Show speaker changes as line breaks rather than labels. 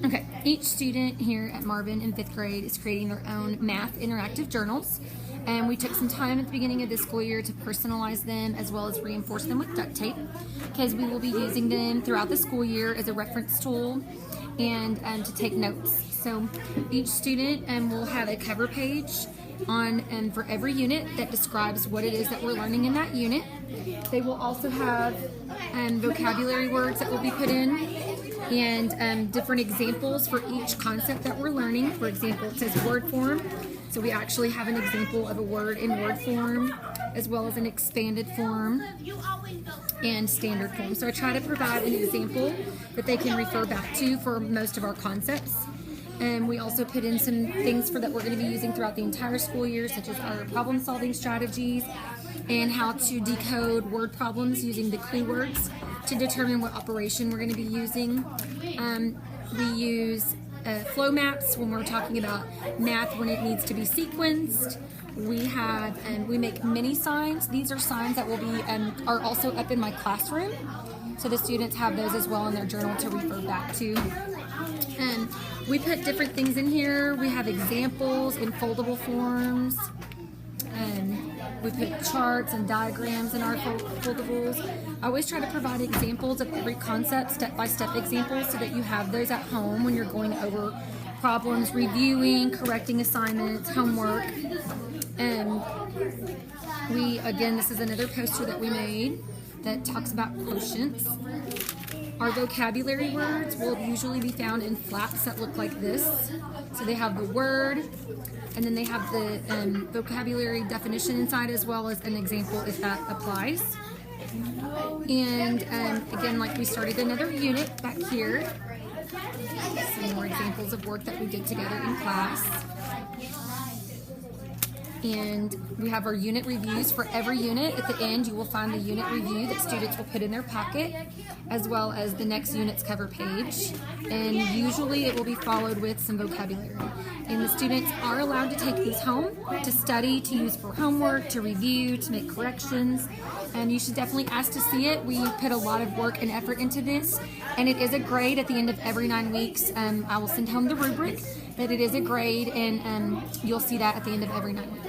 Okay, each student here at Marvin in 5th grade is creating their own math interactive journals. And we took some time at the beginning of this school year to personalize them as well as reinforce them with duct tape, because we will be using them throughout the school year as a reference tool and to take notes. So each student will have a cover page on for every unit that describes what it is that we're learning in that unit. They will also have vocabulary words that will be put in, and different examples for each concept that we're learning. For example, it says word form, so we actually have an example of a word in word form, as well as an expanded form and standard form. So I try to provide an example that they can refer back to for most of our concepts. And we also put in some things that we're going to be using throughout the entire school year, such as our problem-solving strategies and how to decode word problems using the clue words to determine what operation we're going to be using. We use flow maps when we're talking about math when it needs to be sequenced. We make mini signs. These are signs that will be are also up in my classroom, so the students have those as well in their journal to refer back to. And we put different things in here. We have examples in foldable forms. We put charts and diagrams in our foldables. I always try to provide examples of every concept, step-by-step examples, so that you have those at home when you're going over problems, reviewing, correcting assignments, homework. And again, this is another poster that we made that talks about quotients. Our vocabulary words will usually be found in flaps that look like this. So they have the word, and then they have the vocabulary definition inside, as well as an example if that applies. And again, like we started another unit back here. Some more examples of work that we did together in class. And we have our unit reviews for every unit. At the end, you will find the unit review that students will put in their packet, as well as the next unit's cover page. And usually it will be followed with some vocabulary. And the students are allowed to take these home to study, to use for homework, to review, to make corrections. And you should definitely ask to see it. We put a lot of work and effort into this, and it is a grade at the end of every 9 weeks. I will send home the rubric that it is a grade, and you'll see that at the end of every 9 weeks.